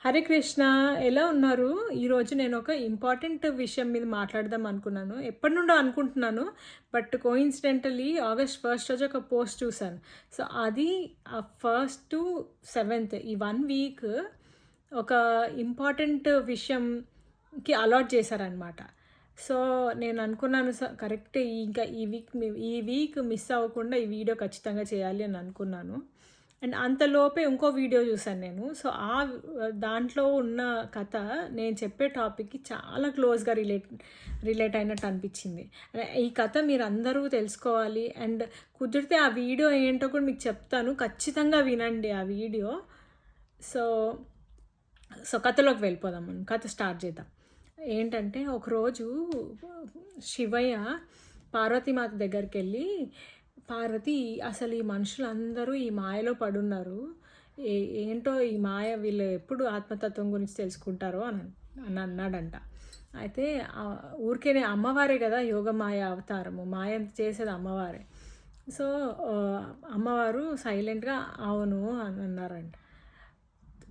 హరే కృష్ణ. ఎలా ఉన్నారు? ఈరోజు నేను ఒక ఇంపార్టెంట్ విషయం మీద మాట్లాడదాం అనుకున్నాను. ఎప్పటి నుండో అనుకుంటున్నాను. బట్ కోయిన్సిడెంటల్లీ ఆగస్ట్ 1 రోజు ఒక పోస్ట్ చూసాను. సో, అది ఫస్ట్ టు సెవెంత్ ఈ 1 వీక్ ఒక ఇంపార్టెంట్ విషయంకి అలాట్ చేశారనమాట. సో, నేను అనుకున్నాను కరెక్ట్ ఇంకా ఈ వీక్ మిస్ అవ్వకుండా ఈ వీడియో ఖచ్చితంగా చేయాలి అని అనుకున్నాను. అండ్ అంతలోపే ఇంకో వీడియో చూసాను నేను. సో, దాంట్లో ఉన్న కథ నేను చెప్పే టాపిక్‌కి చాలా క్లోజ్‌గా రిలేట్ అయినట్టు అనిపించింది. ఈ కథ మీరందరూ తెలుసుకోవాలి. అండ్ కుదిరితే ఆ వీడియో ఏంటో కూడా మీకు చెప్తాను. ఖచ్చితంగా వినండి ఆ వీడియో. సో, కథలోకి వెళ్ళిపోదాం మనం. కథ స్టార్ట్ చేద్దాం. ఏంటంటే ఒకరోజు శివయ్య పార్వతీమాత దగ్గరికెళ్ళి, పార్వతి, అసలు ఈ మనుషులందరూ ఈ మాయలో పడున్నారు. ఏంటో ఈ మాయ, వీళ్ళు ఎప్పుడు ఆత్మతత్వం గురించి తెలుసుకుంటారో అని అని అన్నాడంట. అయితే ఊరికేనే అమ్మవారే కదా యోగమాయ అవతారము, మాయ చేసేది అమ్మవారే. సో, అమ్మవారు సైలెంట్గా అవును అని అన్నారంట.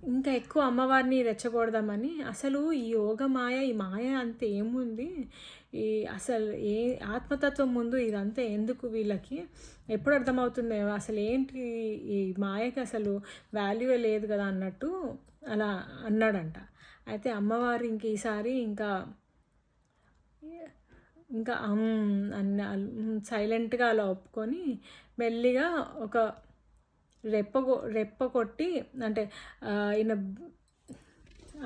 ఇంకా ఎక్కువ అమ్మవారిని రెచ్చగొడదామని, అసలు ఈ యోగమాయ, ఈ మాయ అంత ఏముంది, ఈ అసలు ఆత్మతత్వం ముందు ఇదంతా ఎందుకు వీళ్ళకి, ఎప్పుడు అర్థమవుతుంది అసలు ఏంటి ఈ మాయకి, అసలు వాల్యూవే లేదు కదా అన్నట్టు అలా అన్నాడంట. అయితే అమ్మవారు ఇంక ఈసారి ఇంకా ఇంకా సైలెంట్గా అలా ఒప్పుకొని మెల్లిగా ఒక రెప్ప కొట్టి, అంటే ఈయన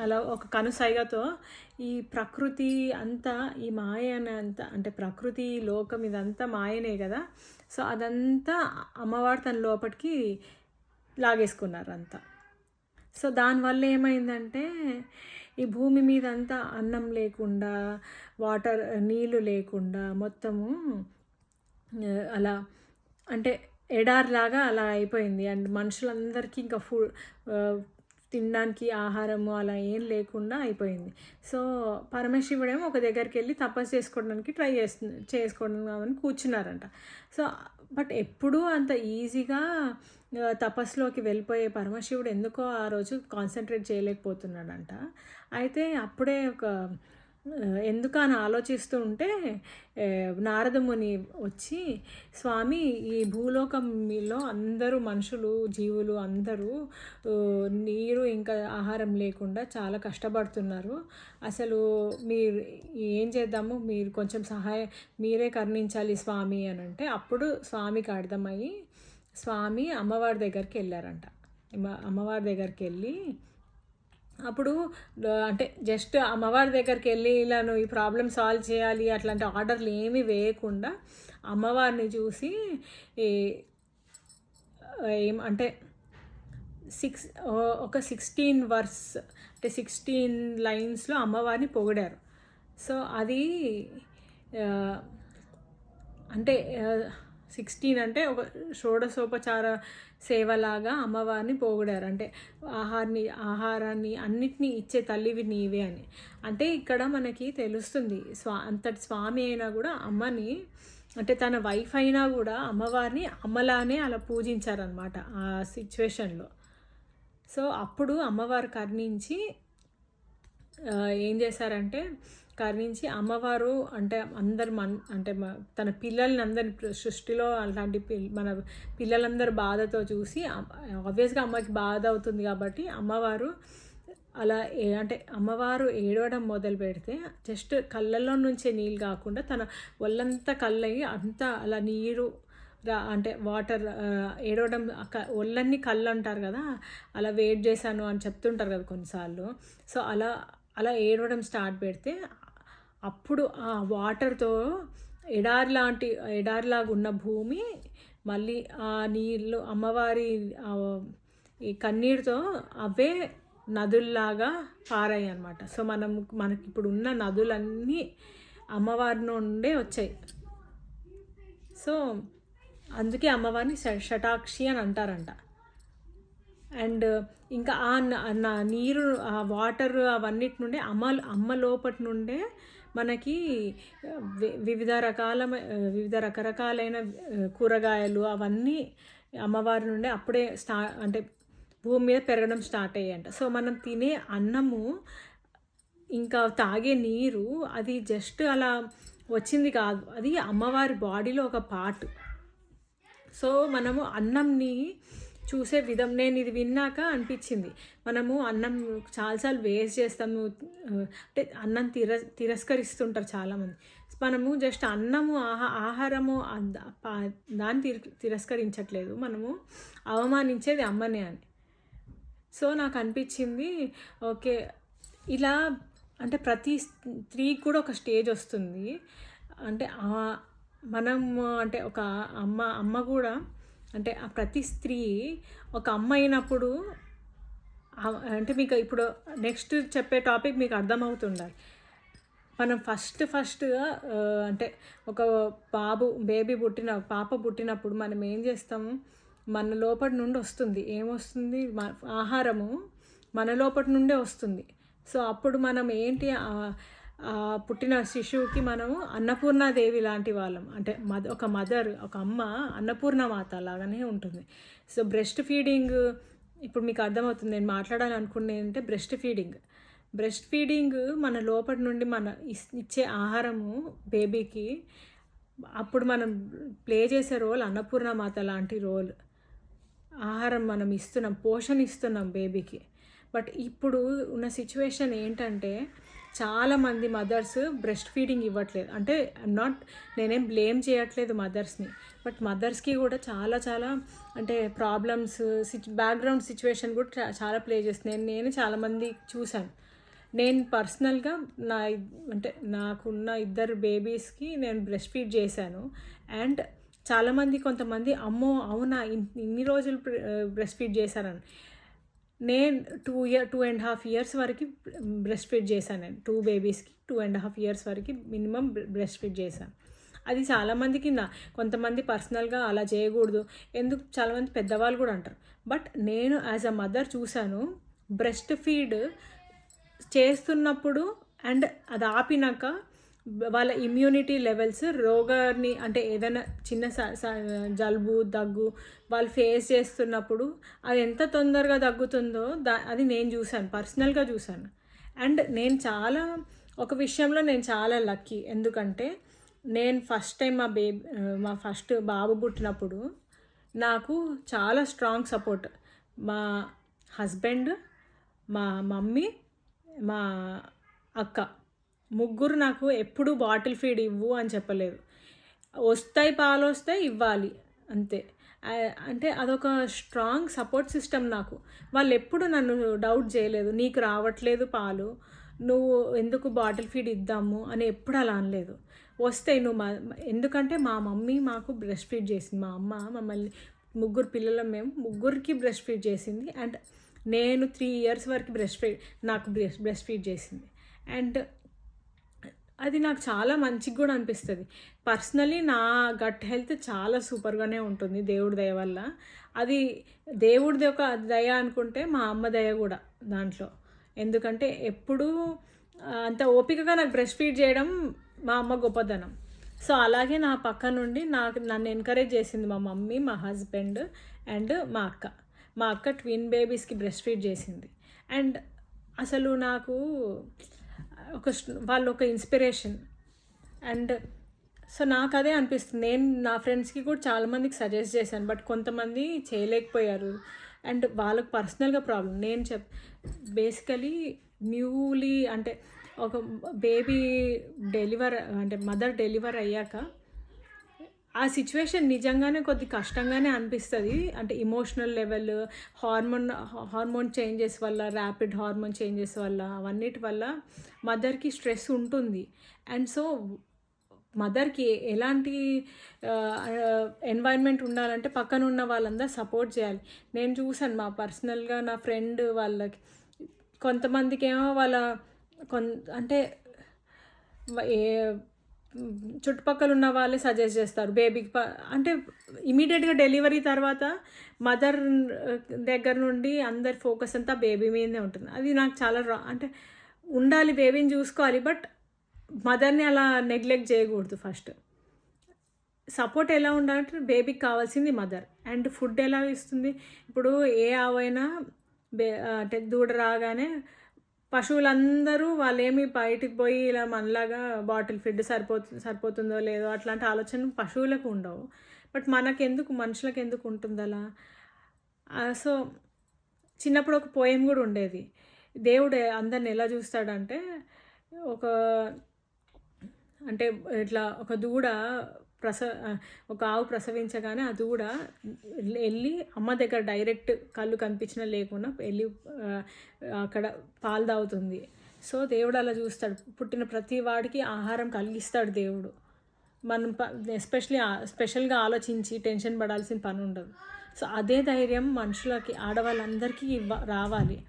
అలా ఒక కనుసైగతో ఈ ప్రకృతి అంతా ఈ మాయ అంతా, అంటే ప్రకృతి లోకం ఇదంతా మాయనే కదా. సో అదంతా అమ్మవారు తన లోపలికి లాగేసుకున్నారు అంతా. సో దానివల్ల ఏమైందంటే ఈ భూమి మీద అంతా అన్నం లేకుండా, నీళ్ళు లేకుండా మొత్తము అలా, అంటే ఎడారిలాగా అలా అయిపోయింది. అండ్ మనుషులందరికీ ఇంకా తినడానికి ఆహారము అలా ఏం లేకుండా అయిపోయింది. సో పరమశివుడేమో ఒక దగ్గరికి వెళ్ళి తపస్సు చేసుకోవడానికి చేసుకోవడం కూర్చున్నారంట. సో బట్ ఎప్పుడూ అంత ఈజీగా తపస్సులోకి వెళ్ళిపోయే పరమశివుడు ఎందుకో ఆ రోజు కాన్సన్ట్రేట్ చేయలేకపోతున్నాడంట. అయితే అప్పుడే ఎందుకు అని ఆలోచిస్తూ ఉంటే నారదముని వచ్చి, స్వామి, ఈ భూలోకంలో అందరూ మనుషులు, జీవులు అందరూ నీరు ఇంకా ఆహారం లేకుండా చాలా కష్టపడుతున్నారు. అసలు మీరు ఏం చేద్దాము, మీరు కొంచెం మీరే కరుణించాలి స్వామి అని అంటే, అప్పుడు స్వామికి అర్థమయ్యి స్వామి అమ్మవారి దగ్గరికి వెళ్ళారంట. అమ్మవారి దగ్గరికి వెళ్ళి అప్పుడు అంటే జస్ట్ అమ్మవారి దగ్గరికి వెళ్ళి ఇలా నువ్వు ఈ ప్రాబ్లం సాల్వ్ చేయాలి అట్లాంటి ఆర్డర్లు ఏమీ వేయకుండా అమ్మవారిని చూసి అంటే ఒక 16 వర్స్, అంటే 16 లైన్స్లో అమ్మవారిని పొగిడారు. సో అది అంటే 16 అంటే ఒక షోడశోపచార సేవలాగా అమ్మవారిని పొగిడారు. అంటే ఆహారాన్ని అన్నిటినీ ఇచ్చే తల్లివి నీవే అని. అంటే ఇక్కడ మనకి తెలుస్తుంది, అంతటి స్వామి అయినా కూడా అమ్మని, అంటే తన వైఫ్ అయినా కూడా అమ్మవారిని అమ్మలానే అలా పూజించారనమాట ఆ సిచ్యువేషన్లో. సో అప్పుడు అమ్మవారు కరుణించి ఏం చేశారంటే, కరుణించి అమ్మవారు అంటే అంటే తన పిల్లల్ని అందరి సృష్టిలో అలాంటి మన పిల్లలందరూ బాధతో చూసి, ఆబ్వియస్గా అమ్మకి బాధ అవుతుంది కాబట్టి అమ్మవారు అలా అంటే అమ్మవారు ఏడవడం మొదలు పెడితే జస్ట్ కళ్ళల్లో నుంచే నీళ్ళు కాకుండా తన ఒళ్ళంతా కళ్ళయి అంతా అలా నీరు అంటే వాటర్ ఏడవడం, ఒళ్ళన్నీ కళ్ళు అంటారు కదా, అలా వెయిట్ చేశాను అని చెప్తుంటారు కదా కొన్నిసార్లు. సో అలా ఏడవడం స్టార్ట్ పెడితే అప్పుడు ఆ వాటర్తో ఎడారిలాగా ఉన్న భూమి మళ్ళీ ఆ నీళ్ళు అమ్మవారి ఈ కన్నీరుతో అవే నదుల్లాగా పారాయి అన్నమాట. సో మనకి ఇప్పుడు ఉన్న నదులన్నీ అమ్మవారి నుండే వచ్చాయి. సో అందుకే అమ్మవారిని శటాక్షి అని అంటారంట. అండ్ ఇంకా ఆ నీరు, ఆ వాటర్ అవన్నిటి నుండే అమ్మ లోపటి నుండే మనకి వివిధ రకరకాలైన కూరగాయలు అవన్నీ అమ్మవారి నుండే అప్పుడే అంటే భూమి మీద పెరగడం స్టార్ట్ అయ్యాయంట. సో మనం తినే అన్నము, ఇంకా తాగే నీరు అది జస్ట్ అలా వచ్చింది కాదు, అది అమ్మవారి బాడీలో ఒక పార్ట్. సో మనము అన్నంని చూసే విధం, నేను ఇది విన్నాక అనిపించింది, మనము అన్నం చాలాసార్లు వేస్ట్ చేస్తాము, అంటే అన్నం తిరస్కరిస్తుంటారు చాలామంది. మనము జస్ట్ అన్నము ఆహారము దాన్ని తిరస్కరించట్లేదు, మనము అవమానించేది అమ్మనే అని. సో నాకు అనిపించింది ఓకే, ఇలా అంటే ప్రతి స్త్రీకి కూడా ఒక స్టేజ్ వస్తుంది, అంటే మనం అంటే ఒక అమ్మ కూడా, అంటే ఆ ప్రతి స్త్రీ ఒక అమ్మ అయినప్పుడు, అంటే మీకు ఇప్పుడు నెక్స్ట్ చెప్పే టాపిక్ మీకు అర్థమవుతుండాలి. మనం ఫస్ట్గా అంటే ఒక బేబీ పాప పుట్టినప్పుడు మనం ఏం చేస్తాము, మన లోపటి నుండి వస్తుంది, ఏమొస్తుంది, ఆహారము మన లోపటి నుండే వస్తుంది. సో అప్పుడు మనం ఏంటి, పుట్టిన శిశువుకి మనము అన్నపూర్ణాదేవి లాంటి వాళ్ళం, అంటే ఒక ఒక అమ్మ అన్నపూర్ణమాత లాగానే ఉంటుంది. సో బ్రెస్ట్ ఫీడింగ్, ఇప్పుడు మీకు అర్థమవుతుంది నేను మాట్లాడాలనుకునేది అంటే బ్రెస్ట్ ఫీడింగ్ మన లోపటి నుండి మన ఇచ్చే ఆహారము బేబీకి, అప్పుడు మనం ప్లే చేసే రోల్ అన్నపూర్ణమాత లాంటి రోల్. ఆహారం మనం ఇస్తున్నాం, పోషణ ఇస్తున్నాం బేబీకి. బట్ ఇప్పుడు ఉన్న సిచ్యువేషన్ ఏంటంటే చాలామంది మదర్స్ బ్రెస్ట్ ఫీడింగ్ ఇవ్వట్లేదు. అంటే నేనేం బ్లేమ్ చేయట్లేదు మదర్స్ని, బట్ మదర్స్కి కూడా చాలా అంటే ప్రాబ్లమ్స్, బ్యాక్గ్రౌండ్ సిచ్యువేషన్ కూడా చాలా ప్లే చేస్తుంది. నేను చాలామంది చూశాను. నేను పర్సనల్గా అంటే నాకున్న 2 బేబీస్కి నేను బ్రెస్ట్ ఫీడ్ చేశాను. అండ్ కొంతమంది అమ్మో అవునా ఇన్ని రోజులు బ్రెస్ట్ ఫీడ్ చేశానని. నేను 2.5 years వరకు బ్రెస్ట్ ఫీడ్ చేశాను. నేను 2 బేబీస్కి 2.5 years వరకు మినిమం బ్రెస్ట్ ఫీడ్ చేశాను. అది చాలామందికి కొంతమంది పర్సనల్గా అలా చేయకూడదు, ఎందుకు చాలామంది పెద్దవాళ్ళు కూడా అంటారు. బట్ నేను యాజ్ అ మదర్ చూశాను, బ్రెస్ట్ ఫీడ్ చేస్తున్నప్పుడు అండ్ అది ఆపినాక వాళ్ళ ఇమ్యూనిటీ లెవెల్స్, రోగాన్ని అంటే ఏదైనా చిన్న జలుబు దగ్గు వాళ్ళు ఫేస్ చేస్తున్నప్పుడు అది ఎంత తొందరగా తగ్గుతుందో అది నేను చూశాను, పర్సనల్గా చూశాను. అండ్ నేను ఒక విషయంలో నేను చాలా లక్కీ, ఎందుకంటే నేను ఫస్ట్ టైం మా ఫస్ట్ బాబు పుట్టినప్పుడు నాకు చాలా స్ట్రాంగ్ సపోర్ట్ మా హస్బెండ్, మా మమ్మీ, మా అక్క, ముగ్గురు నాకు ఎప్పుడు బాటిల్ ఫీడ్ ఇవ్వు అని చెప్పలేదు. పాలు వస్తాయి ఇవ్వాలి అంతే. అంటే అదొక స్ట్రాంగ్ సపోర్ట్ సిస్టమ్ నాకు. వాళ్ళు ఎప్పుడు నన్ను డౌట్ చేయలేదు, నీకు రావట్లేదు పాలు, నువ్వు ఎందుకు బాటిల్ ఫీడ్ ఇద్దాము అని ఎప్పుడు అలా అనలేదు. వస్తాయి ఎందుకంటే మా మమ్మీ మాకు బ్రెస్ట్ ఫీడ్ చేసింది, మా అమ్మ మమ్మల్ని పిల్లలం మేము ముగ్గురికి బ్రెస్ట్ ఫీడ్ చేసింది. అండ్ నేను 3 years వరకు బ్రెస్ట్ ఫీడ్ చేసింది. అండ్ అది నాకు చాలా మంచిగా కూడా అనిపిస్తుంది. పర్సనలీ నా గట్ హెల్త్ చాలా సూపర్గానే ఉంటుంది దేవుడి దయ వల్ల. అది దేవుడిది ఒక దయ అనుకుంటే మా అమ్మ దయ కూడా దాంట్లో. ఎందుకంటే ఎప్పుడూ అంత ఓపికగా నాకు బ్రెస్ట్ ఫీడ్ చేయడం మా అమ్మ గొప్పదనం. సో అలాగే నా పక్క నుండి నన్ను ఎంకరేజ్ చేసింది మా మమ్మీ, మా హస్బెండ్ అండ్ మా అక్క ట్విన్ బేబీస్కి బ్రెస్ట్ ఫీడ్ చేసింది. అండ్ అసలు నాకు వాళ్ళు ఒక ఇన్స్పిరేషన్. అండ్ సో నాకు అదే అనిపిస్తుంది. నేను నా ఫ్రెండ్స్కి కూడా చాలామందికి సజెస్ట్ చేశాను, బట్ కొంతమంది చేయలేకపోయారు అండ్ వాళ్ళకి పర్సనల్గా ప్రాబ్లం. నేను బేసికలీ న్యూలీ అంటే ఒక బేబీ మదర్ డెలివర్ అయ్యాక ఆ సిచ్యువేషన్ నిజంగానే కొద్ది కష్టంగానే అనిపిస్తుంది. అంటే ఇమోషనల్ లెవెల్, హార్మోన్ చేంజెస్ వల్ల, ర్యాపిడ్ హార్మోన్ చేంజెస్ వల్ల, అవన్నిటి వల్ల మదర్కి స్ట్రెస్ ఉంటుంది. అండ్ సో మదర్కి ఎలాంటి ఎన్వైర్న్మెంట్ ఉండాలంటే పక్కన ఉన్న వాళ్ళందరూ సపోర్ట్ చేయాలి. నేను చూసాను మా పర్సనల్గా నా ఫ్రెండ్ వాళ్ళకి, కొంతమందికి ఏమో అంటే చుట్టుపక్కల ఉన్న వాళ్ళే సజెస్ట్ చేస్తారు బేబీకి అంటే ఇమీడియట్గా డెలివరీ తర్వాత మదర్ దగ్గర నుండి అందరి ఫోకస్ అంతా బేబీ మీదనే ఉంటుంది. అది నాకు చాలా అంటే ఉండాలి, బేబీని చూసుకోవాలి, బట్ మదర్ని అలా నెగ్లెక్ట్ చేయకూడదు ఫస్ట్. సపోర్ట్ ఎలా ఉండాలంటే బేబీకి కావాల్సింది మదర్. అండ్ ఫుడ్ ఎలా ఇస్తుంది, ఇప్పుడు ఏ ఆవైనా అంటే దూడ రాగానే పశువులందరూ వాళ్ళేమి బయటికి పోయి ఇలా మనలాగా బాటిల్ ఫీడ్ సరిపోతుందో లేదో అట్లాంటి ఆలోచన పశువులకు ఉండవు. బట్ మనకెందుకు, మనుషులకెందుకు ఉంటుందలా? సో, చిన్నప్పుడు ఒక పోయెమ్ గూడా ఉండేది. దేవుడు అందరిని ఎలా చూస్తాడంటే, ఒక అంటే ఇట్లా ఒక దూడ ఒక ఆవు ప్రసవించగానే ఆ దూడ వెళ్ళి అమ్మ దగ్గర డైరెక్ట్ కళ్ళు కనిపించినా లేకుండా వెళ్ళి అక్కడ పాలు తాగుతుంది. సో దేవుడు అలా చూస్తాడు. పుట్టిన ప్రతి వాడికి ఆహారం కలిగిస్తాడు దేవుడు. మనం స్పెషల్గా ఆలోచించి టెన్షన్ పడాల్సిన పని ఉండదు. సో అదే ధైర్యం మనుషులకి, ఆడవాళ్ళందరికీ రావాలి,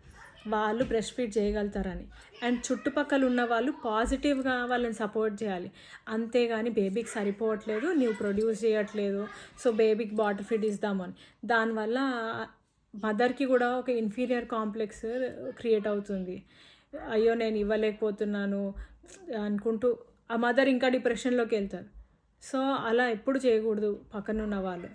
వాళ్ళు బ్రెస్ట్ ఫీడ్ చేయగలుగుతారని. అండ్ చుట్టుపక్కల ఉన్న వాళ్ళు పాజిటివ్గా వాళ్ళని సపోర్ట్ చేయాలి. అంతేగాని బేబీకి సరిపోవట్లేదు, నువ్వు ప్రొడ్యూస్ చేయట్లేదు, సో బేబీకి బాటిల్ ఫీడ్ ఇద్దామని, దానివల్ల మదర్కి కూడా ఒక ఇన్ఫీరియర్ కాంప్లెక్స్ క్రియేట్ అవుతుంది. అయ్యో నేను ఇవ్వలేకపోతున్నాను అనుకుంటూ ఆ మదర్ ఇంకా డిప్రెషన్లోకి వెళ్తారు. సో అలా ఎప్పుడు చేయకూడదు. పక్కనున్న వాళ్ళు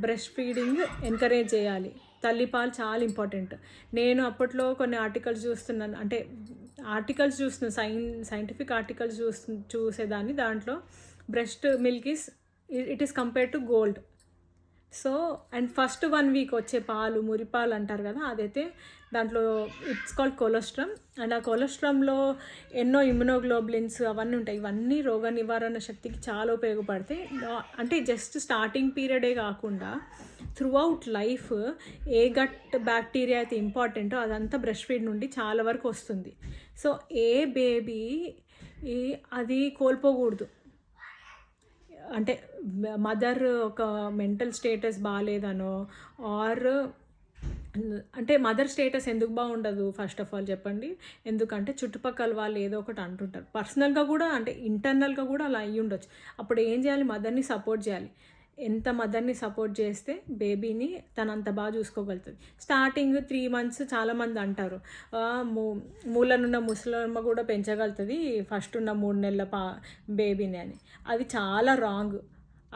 బ్రెస్ట్ ఫీడింగ్ ఎంకరేజ్ చేయాలి. తల్లిపాలు చాలా ఇంపార్టెంట్. నేను అప్పట్లో కొన్ని ఆర్టికల్స్ చూస్తున్నాను, అంటే సైంటిఫిక్ ఆర్టికల్స్ చూసేదాన్ని. దాంట్లో breast milk it is compared to gold. So and first 1 week వచ్చే పాలు, మురిపాలు అంటారు కదా, అదైతే దాంట్లో ఇట్స్ కాల్డ్ కొలెస్ట్రామ్. అండ్ ఆ కొలెస్ట్రామ్లో ఎన్నో ఇమ్యునోగ్లోబులిన్స్ అవన్నీ ఉంటాయి. ఇవన్నీ రోగ నివారణ శక్తికి చాలా ఉపయోగపడతాయి. అంటే జస్ట్ స్టార్టింగ్ పీరియడే కాకుండా త్రూ అవుట్ లైఫ్ ఏ గట్ బ్యాక్టీరియా అయితే ఇంపార్టెంటో అదంతా బ్రెస్ట్ ఫీడ్ నుండి చాలా వరకు వస్తుంది. సో ఏ బేబీ అది కోల్పోకూడదు. అంటే మదర్ ఒక మెంటల్ స్టేటస్ బాగాలేదనో, ఆర్ అంటే మదర్ స్టేటస్ ఎందుకు బాగుండదు ఫస్ట్ ఆఫ్ ఆల్ చెప్పండి. ఎందుకంటే చుట్టుపక్కల వాళ్ళు ఏదో ఒకటి అంటుంటారు. పర్సనల్గా కూడా, అంటే ఇంటర్నల్గా కూడా అలా అయ్యి ఉండొచ్చు. అప్పుడు ఏం చేయాలి, మదర్ని సపోర్ట్ చేయాలి. ఎంత మదర్ని సపోర్ట్ చేస్తే బేబీని తనంత బాగా చూసుకోగలుగుతుంది. స్టార్టింగ్ 3 months చాలామంది అంటారు మూలనున్న ముసలమ్మ కూడా పెంచగలుగుతుంది ఫస్ట్ ఉన్న 3 నెలల బేబీని అని. అది చాలా రాంగ్.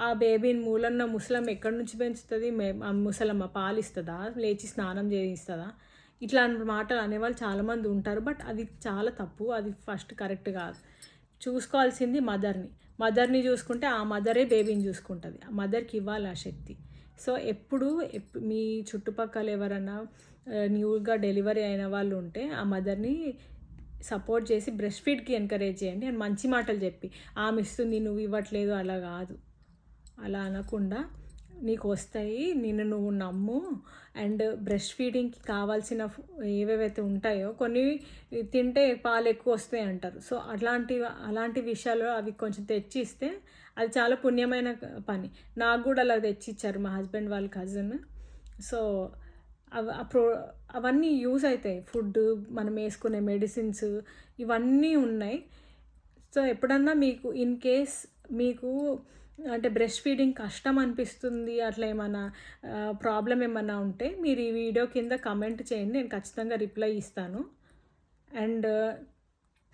ఆ బేబీని మూలన్న ముసలమ్మ ఎక్కడి నుంచి పెంచుతుంది? ఆ ముసలమ్మ పాలిస్తుందా, లేచి స్నానం చేయిస్తుందా? ఇట్లాంటి మాటలు అనేవాళ్ళు చాలామంది ఉంటారు. బట్ అది చాలా తప్పు. అది ఫస్ట్ కరెక్ట్ కాదు. చూసుకోవాల్సింది మదర్ని చూసుకుంటే ఆ మదరే బేబీని చూసుకుంటుంది. ఆ మదర్కి ఇవ్వాలి ఆ శక్తి. సో ఎప్పుడు మీ చుట్టుపక్కల ఎవరన్నా న్యూగా డెలివరీ అయిన వాళ్ళు ఉంటే ఆ మదర్ని సపోర్ట్ చేసి బ్రెస్ట్ ఫీడ్కి ఎంకరేజ్ చేయండి. అండ్ మంచి మాటలు చెప్పి, ఆమె ఇస్తుంది నువ్వు ఇవ్వట్లేదు అలా కాదు. అలా అనకుండా నీకు వస్తాయి, నిన్ను నువ్వు నమ్ము. అండ్ బ్రెస్ట్ ఫీడింగ్కి కావాల్సిన ఏవేవైతే ఉంటాయో కొన్ని తింటే పాలు ఎక్కువ వస్తాయి అంటారు. సో అలాంటి విషయాలు అవి కొంచెం తెచ్చిస్తే అది చాలా పుణ్యమైన పని. నాకు కూడా అలా తెచ్చిచ్చారు మా హస్బెండ్ వాళ్ళ కజిన్. సో అవన్నీ యూజ్ అవుతాయి. ఫుడ్, మనం వేసుకునే మెడిసిన్స్, ఇవన్నీ ఉన్నాయి. సో ఎప్పుడన్నా మీకు ఇన్ కేస్ మీకు అంటే బ్రెస్ట్ ఫీడింగ్ కష్టం అనిపిస్తుంది, అట్లా ఏమైనా ప్రాబ్లం ఏమన్నా ఉంటే మీరు ఈ వీడియో కింద కమెంట్ చేయండి, నేను ఖచ్చితంగా రిప్లై ఇస్తాను. అండ్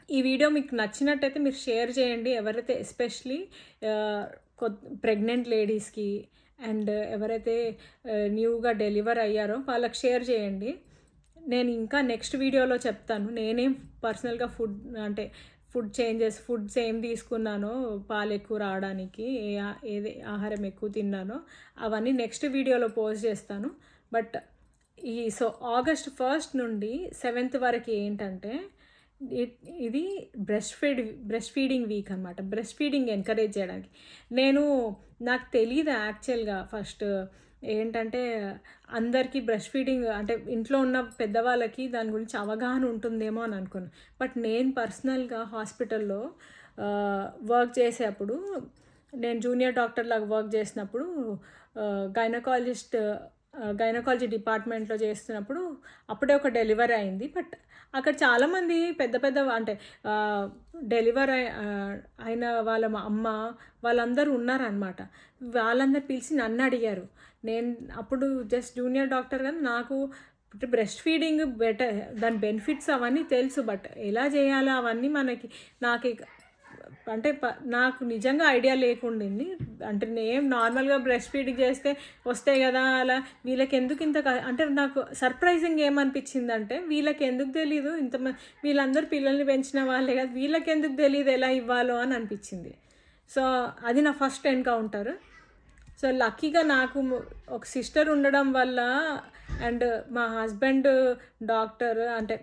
ఈ వీడియో మీకు నచ్చినట్టయితే మీరు షేర్ చేయండి. ఎవరైతే ఎస్పెషలీ ప్రెగ్నెంట్ లేడీస్కి అండ్ ఎవరైతే న్యూగా డెలివర్ అయ్యారో వాళ్ళకి షేర్ చేయండి. నేను ఇంకా నెక్స్ట్ వీడియోలో చెప్తాను నేనేం పర్సనల్గా ఫుడ్స్ ఏం తీసుకున్నానో పాలు ఎక్కువ రావడానికి, ఏది ఆహారం ఎక్కువ తిన్నానో అవన్నీ నెక్స్ట్ వీడియోలో పోస్ట్ చేస్తాను. బట్ సో August 1st నుండి 7th వరకు ఏంటంటే ఇది బ్రెస్ట్ ఫీడింగ్ వీక్ అనమాట. బ్రెస్ట్ ఫీడింగ్ ఎంకరేజ్ చేయడానికి నాకు తెలియదు యాక్చువల్గా. ఫస్ట్ ఏంటంటే అందరికీ బ్రెస్ట్ ఫీడింగ్ అంటే ఇంట్లో ఉన్న పెద్దవాళ్ళకి దాని గురించి అవగాహన ఉంటుందేమో అని అనుకున్నాను. బట్ నేను పర్సనల్గా హాస్పిటల్లో వర్క్ చేసేటప్పుడు, నేను జూనియర్ డాక్టర్ లాగా వర్క్ చేసినప్పుడు గైనకాలజీ డిపార్ట్మెంట్లో చేస్తున్నప్పుడు అప్పుడే ఒక డెలివరీ అయింది. బట్ అక్కడ చాలామంది పెద్ద అంటే డెలివరీ అయిన వాళ్ళ అమ్మ వాళ్ళందరూ ఉన్నారనమాట. వాళ్ళందరూ పిలిచి నన్ను అడిగారు. నేను అప్పుడు జస్ట్ జూనియర్ డాక్టర్ కదా, నాకు బ్రెస్ట్ ఫీడింగ్ బెటర్, దాని బెనిఫిట్స్ అవన్నీ తెలుసు. బట్ ఎలా చేయాలో అవన్నీ నాకు అంటే నాకు నిజంగా ఐడియా లేకుండింది. అంటే నేను నార్మల్గా బ్రెస్ట్ ఫీడింగ్ చేస్తే వస్తాయి కదా అలా, వీళ్ళకి ఎందుకు ఇంత అంటే నాకు సర్ప్రైజింగ్ ఏమనిపించిందంటే వీళ్ళకి ఎందుకు తెలీదు వీళ్ళందరూ పిల్లల్ని పెంచిన వాళ్ళే కదా, వీళ్ళకి ఎందుకు తెలియదు ఎలా ఇవ్వాలో అని అనిపించింది. సో అది నా ఫస్ట్ ఎన్కౌంటర్. సో లక్కీగా నాకు ఒక సిస్టర్ ఉండడం వల్ల అండ్ మా హస్బెండ్ డాక్టర్, అంటే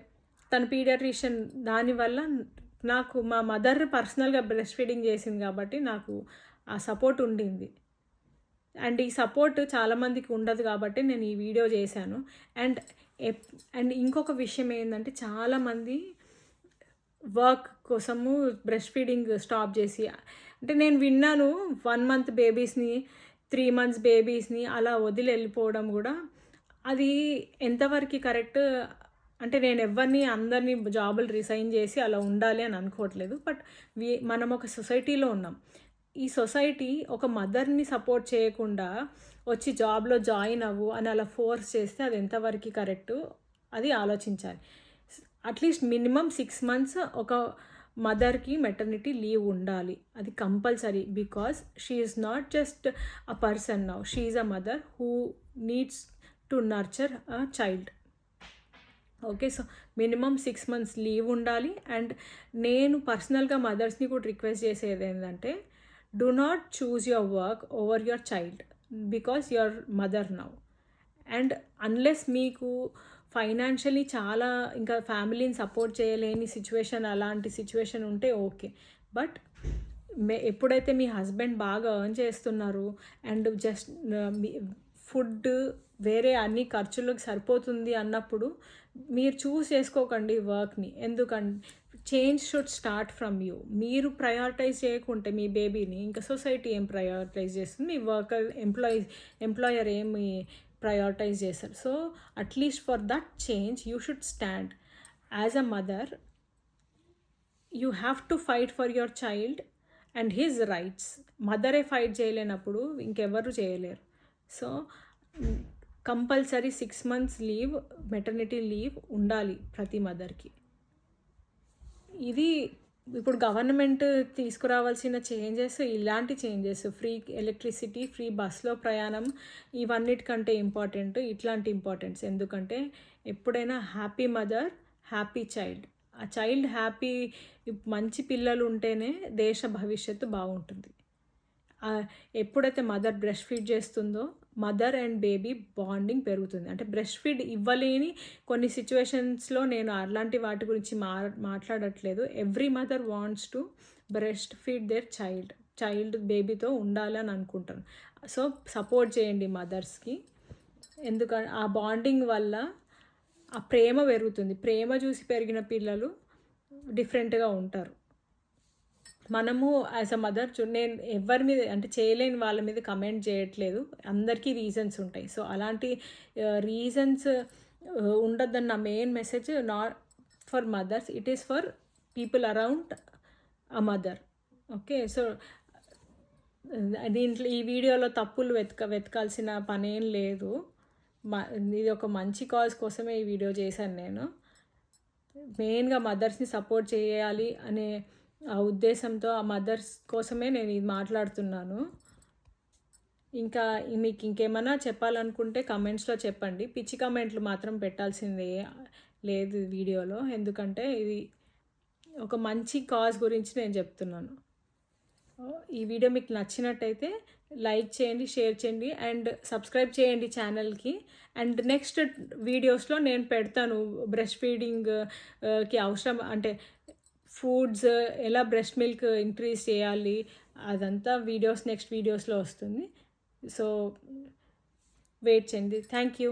తన పీడియాట్రిషియన్, దానివల్ల నాకు మా మదర్ పర్సనల్గా బ్రెస్ట్ ఫీడింగ్ చేసింది కాబట్టి నాకు ఆ సపోర్ట్ ఉండింది. అండ్ ఈ సపోర్ట్ చాలామందికి ఉండదు కాబట్టి నేను ఈ వీడియో చేశాను. అండ్ అండ్ ఇంకొక విషయం ఏంటంటే చాలామంది వర్క్ కోసము బ్రెస్ట్ ఫీడింగ్ స్టాప్ చేసి, అంటే నేను విన్నాను 1 month బేబీస్ని 3 months బేబీస్ని అలా వదిలి వెళ్ళిపోవడం కూడా, అది ఎంతవరకు కరెక్ట్ అంటే నేను అందరినీ జాబులు రిజైన్ చేసి అలా ఉండాలి అని అనుకోవట్లేదు. బట్ మనం ఒక సొసైటీలో ఉన్నాం. ఈ సొసైటీ ఒక మదర్ని సపోర్ట్ చేయకుండా వచ్చి జాబ్లో జాయిన్ అవ్వు అని అలా ఫోర్స్ చేస్తే అది ఎంతవరకు కరెక్టు అది ఆలోచించాలి. అట్లీస్ట్ మినిమం 6 months ఒక మదర్కి మెటర్నిటీ లీవ్ ఉండాలి, అది compulsory. Because she is not just a person now, she is a mother who needs to nurture a child. Okay, so minimum 6 months leave ఉండాలి. అండ్ నేను పర్సనల్గా మదర్స్ని కూడా రిక్వెస్ట్ చేసేది ఏంటంటే, do not choose your work over your child because your mother now. And unless మీకు financially చాలా ఇంకా ఫ్యామిలీని సపోర్ట్ చేయలేని సిచ్యువేషన్, అలాంటి సిచ్యువేషన్ ఉంటే ఓకే. బట్ ఎప్పుడైతే మీ హస్బెండ్ బాగా ఎర్న్ చేస్తున్నారు అండ్ జస్ట్ ఫుడ్ వేరే అన్ని ఖర్చులకు సరిపోతుంది అన్నప్పుడు మీరు చూస్ చేసుకోకండి వర్క్ని. ఎందుకంటే change should start from you. మీరు ప్రయారిటైజ్ చేయకుంటే మీ బేబీని ఇంకా సొసైటీ ఏం ప్రయారిటైజ్ చేస్తుంది, మీ ఎంప్లాయర్ ఏమి ప్రయారిటైజ్ చేస్తారు. So at least for that change you should stand as a mother. You have to fight for your child and his rights. మదరే ఫైట్ చేయలేనప్పుడు ఇంకెవరు చేయలేరు. So compulsory 6 months leave, maternity leave ఉండాలి ప్రతి మదర్కి. ఇది ఇప్పుడు గవర్నమెంట్ తీసుకురావాల్సిన చేంజెస్, ఇలాంటి చేంజెస్, ఫ్రీ ఎలక్ట్రిసిటీ, ఫ్రీ బస్లో ప్రయాణం, ఇవన్నిటికంటే ఇంపార్టెంట్ ఇట్లాంటి ఇంపార్టెన్స్. ఎందుకంటే ఎప్పుడైనా హ్యాపీ మదర్ హ్యాపీ చైల్డ్. ఆ చైల్డ్ హ్యాపీ, మంచి పిల్లలు ఉంటేనే దేశ భవిష్యత్తు బాగుంటుంది. ఎప్పుడైతే మదర్ బ్రెస్ట్ ఫీడ్ చేస్తుందో మదర్ అండ్ బేబీ బాండింగ్ పెరుగుతుంది. అంటే బ్రెస్ట్ ఫీడ్ ఇవ్వలేని కొన్ని సిచ్యువేషన్స్లో నేను అలాంటి వాటి గురించి మాట్లాడట్లేదు. Every mother wants to breastfeed their child బేబీతో ఉండాలని అనుకుంటాను. సో సపోర్ట్ చేయండి మదర్స్కి. ఎందుకంటే ఆ బాండింగ్ వల్ల ఆ ప్రేమ పెరుగుతుంది. ప్రేమ చూసి పెరిగిన పిల్లలు డిఫరెంట్గా ఉంటారు. మనము యాజ్ అ మదర్ నేను ఎవరి మీద అంటే చేయలేని వాళ్ళ మీద కమెంట్ చేయట్లేదు, అందరికీ రీజన్స్ ఉంటాయి. సో అలాంటి రీజన్స్ ఉండొద్దని నా main message. Not for mothers, it is for people around a mother. Okay, so దీంట్లో ఈ వీడియోలో తప్పులు వెతకాల్సిన పనేం లేదు. ఇది ఒక మంచి కాజ్ కోసమే ఈ వీడియో చేశాను నేను. మెయిన్గా మదర్స్ని సపోర్ట్ చేయాలి అనే ఆ ఉద్దేశంతో, ఆ మదర్స్ కోసమే నేను ఇది మాట్లాడుతున్నాను. ఇంకా మీకు ఇంకేమైనా చెప్పాలనుకుంటే కమెంట్స్లో చెప్పండి. పిచ్చి కమెంట్లు మాత్రం పెట్టాల్సిందే లేదు వీడియోలో, ఎందుకంటే ఇది ఒక మంచి కాజ్ గురించి నేను చెప్తున్నాను. ఈ వీడియో మీకు నచ్చినట్టయితే లైక్ చేయండి, షేర్ చేయండి అండ్ సబ్స్క్రైబ్ చేయండి ఛానల్కి. అండ్ నెక్స్ట్ వీడియోస్లో నేను పెడతాను బ్రెస్ట్ ఫీడింగ్కి అవసరం అంటే ఫుడ్స్, ఎలా బ్రెస్ట్ మిల్క్ ఇంక్రీజ్ చేయాలి, అదంతా నెక్స్ట్ వీడియోస్లో వస్తుంది. సో వెయిట్ చేయండి. Thank you.